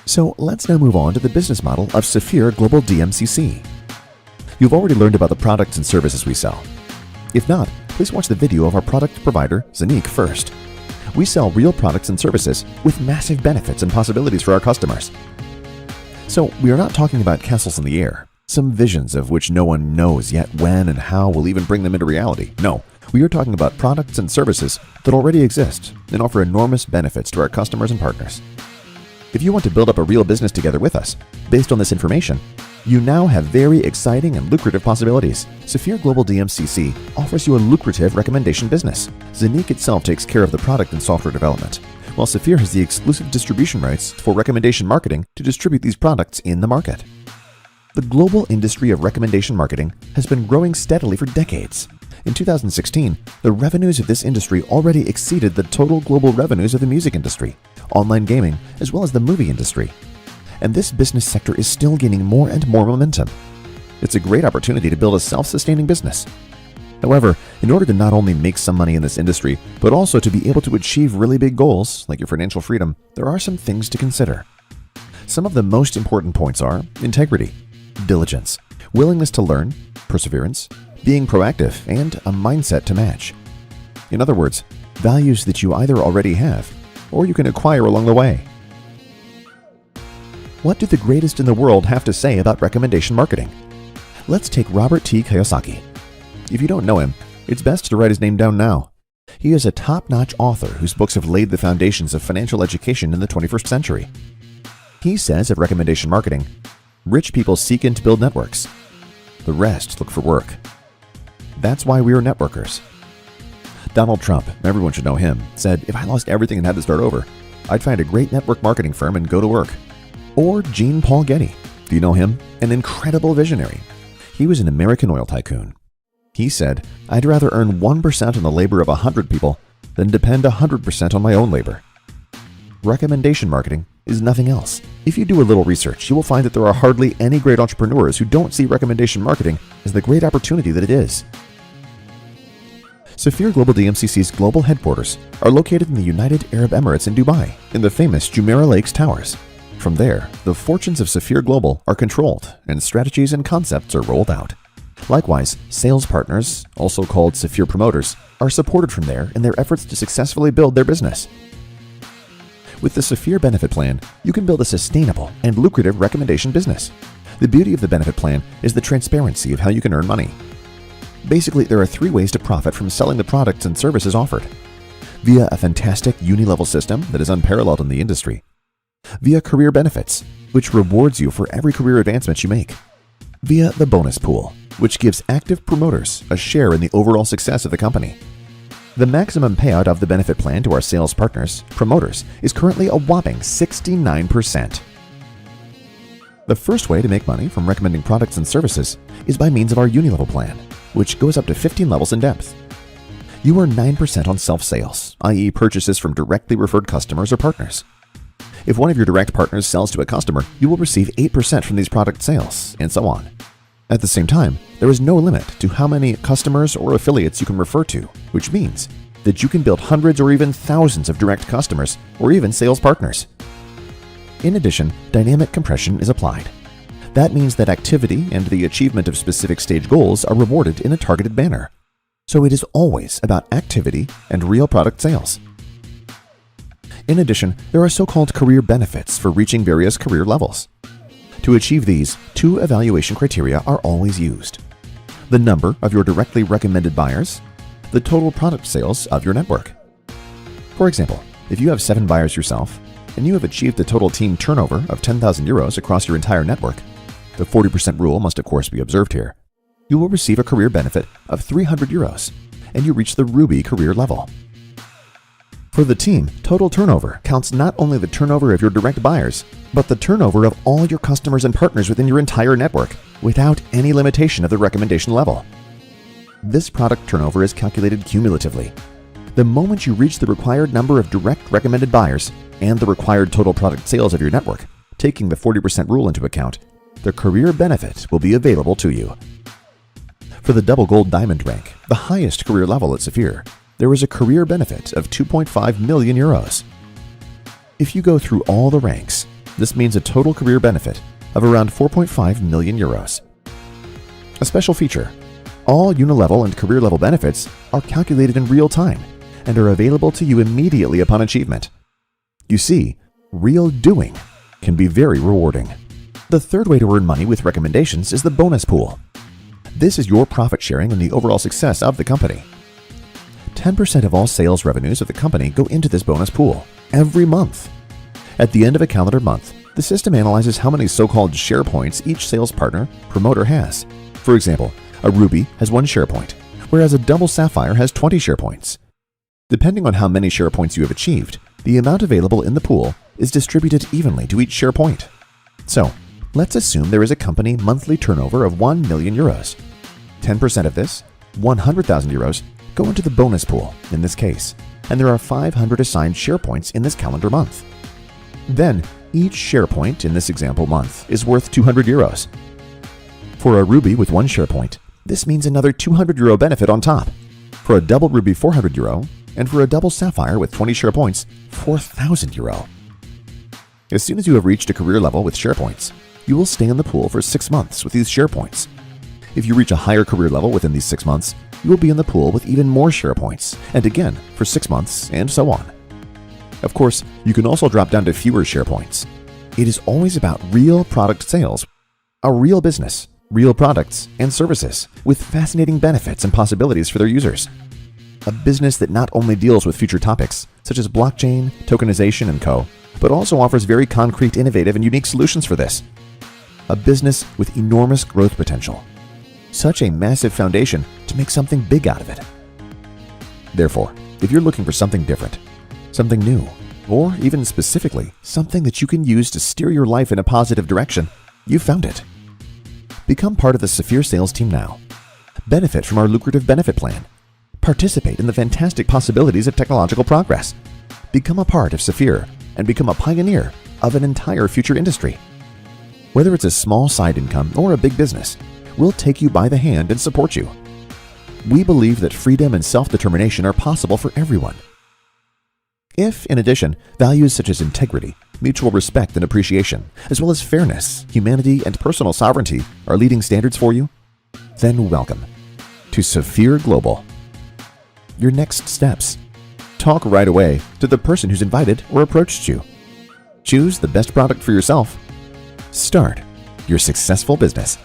So let's now move on to the business model of Safir Global DMCC. You've already learned about the products and services we sell. If not, please watch the video of our product provider, ZENIQ, first. We sell real products and services with massive benefits and possibilities for our customers. So we are not talking about castles in the air, some visions of which no one knows yet when and how we'll even bring them into reality. No, we are talking about products and services that already exist and offer enormous benefits to our customers and partners. If you want to build up a real business together with us, based on this information, you now have very exciting and lucrative possibilities. Safir Global DMCC offers you a lucrative recommendation business. ZENIQ itself takes care of the product and software development, while Safir has the exclusive distribution rights for recommendation marketing to distribute these products in the market. The global industry of recommendation marketing has been growing steadily for decades. In 2016, the revenues of this industry already exceeded the total global revenues of the music industry, online gaming, as well as the movie industry. And this business sector is still gaining more and more momentum. It's a great opportunity to build a self-sustaining business. However, in order to not only make some money in this industry, but also to be able to achieve really big goals, like your financial freedom, there are some things to consider. Some of the most important points are integrity, diligence, willingness to learn, perseverance, being proactive, and a mindset to match. In other words, values that you either already have or you can acquire along the way. What do the greatest in the world have to say about recommendation marketing? Let's take Robert T. Kiyosaki. If you don't know him, it's best to write his name down now. He is a top-notch author whose books have laid the foundations of financial education in the 21st century. He says of recommendation marketing, "Rich people seek in to build networks. The rest look for work. That's why we are networkers." Donald Trump, everyone should know him, said, "If I lost everything and had to start over, I'd find a great network marketing firm and go to work." Or Jean Paul Getty. Do you know him? An incredible visionary. He was an American oil tycoon. He said, "I'd rather earn 1% on the labor of 100 people than depend 100% on my own labor." Recommendation marketing is nothing else. If you do a little research, you will find that there are hardly any great entrepreneurs who don't see recommendation marketing as the great opportunity that it is. Safir Global DMCC's global headquarters are located in the United Arab Emirates in Dubai, in the famous Jumeirah Lakes Towers. From there, the fortunes of Safir Global are controlled and strategies and concepts are rolled out. Likewise, sales partners, also called Safir promoters, are supported from there in their efforts to successfully build their business. With the Safir benefit plan, you can build a sustainable and lucrative recommendation business. The beauty of the benefit plan is the transparency of how you can earn money. Basically, there are 3 ways to profit from selling the products and services offered: via a fantastic Uni Level system that is unparalleled in the industry, via career benefits, which rewards you for every career advancement you make, via the bonus pool, which gives active promoters a share in the overall success of the company. The maximum payout of the benefit plan to our sales partners, promoters, is currently a whopping 69%. The first way to make money from recommending products and services is by means of our Uni Level plan, which goes up to 15 levels in depth. You earn 9% on self-sales, i.e. purchases from directly referred customers or partners. If one of your direct partners sells to a customer, you will receive 8% from these product sales, and so on. At the same time, there is no limit to how many customers or affiliates you can refer to, which means that you can build hundreds or even thousands of direct customers or even sales partners. In addition, dynamic compression is applied. That means that activity and the achievement of specific stage goals are rewarded in a targeted manner. So it is always about activity and real product sales. In addition, there are so-called career benefits for reaching various career levels. To achieve these, 2 evaluation criteria are always used: the number of your directly recommended buyers, the total product sales of your network. For example, if you have 7 buyers yourself, and you have achieved a total team turnover of 10,000 euros across your entire network, the 40% rule must of course be observed here, you will receive a career benefit of 300 euros, and you reach the Ruby career level. For the team, total turnover counts not only the turnover of your direct buyers, but the turnover of all your customers and partners within your entire network, without any limitation of the recommendation level. This product turnover is calculated cumulatively. The moment you reach the required number of direct recommended buyers and the required total product sales of your network, taking the 40% rule into account, the career benefit will be available to you. For the double gold diamond rank, the highest career level at Safir, there is a career benefit of 2.5 million euros. If you go through all the ranks, This means a total career benefit of around 4.5 million euros. A special feature: all Uni-level and career level benefits are calculated in real time and are available to you immediately upon achievement. You see, real doing can be very rewarding. The third way to earn money with recommendations is the bonus pool. This is your profit sharing in the overall success of the company. 10% of all sales revenues of the company go into this bonus pool every month. At the end of a calendar month, the system analyzes how many so-called share points each sales partner promoter has. For example, a ruby has 1 share point, whereas a double sapphire has 20 share points. Depending on how many share points you have achieved, the amount available in the pool is distributed evenly to each share point. So, let's assume there is a company monthly turnover of 1 million euros. 10% of this, 100,000 euros, go into the bonus pool in this case, and there are 500 assigned share points in this calendar month. Then, each share point in this example month is worth 200 euros. For a ruby with 1 share point, this means another 200 euro benefit on top. For a double ruby, 400 euro, and for a double sapphire with 20 share points, 4,000 euro. As soon as you have reached a career level with share points, you will stay in the pool for 6 months with these share points. If you reach a higher career level within these 6 months, you will be in the pool with even more share points, and again for 6 months, and so on. Of course, you can also drop down to fewer share points. It is always about real product sales, a real business, real products and services with fascinating benefits and possibilities for their users. A business that not only deals with future topics such as blockchain, tokenization, and co., but also offers very concrete, innovative, and unique solutions for this. A business with enormous growth potential. Such a massive foundation to make something big out of it. Therefore, if you're looking for something different, something new, or even specifically something that you can use to steer your life in a positive direction, you've found it. Become part of the Safir sales team now. Benefit from our lucrative benefit plan. Participate in the fantastic possibilities of technological progress. Become a part of Safir and become a pioneer of an entire future industry. Whether it's a small side income or a big business, we'll take you by the hand and support you. We believe that freedom and self-determination are possible for everyone. If, in addition, values such as integrity, mutual respect and appreciation, as well as fairness, humanity, and personal sovereignty are leading standards for you, then welcome to Safir Global. Your next steps. Talk right away to the person who's invited or approached you. Choose the best product for yourself. Start your successful business.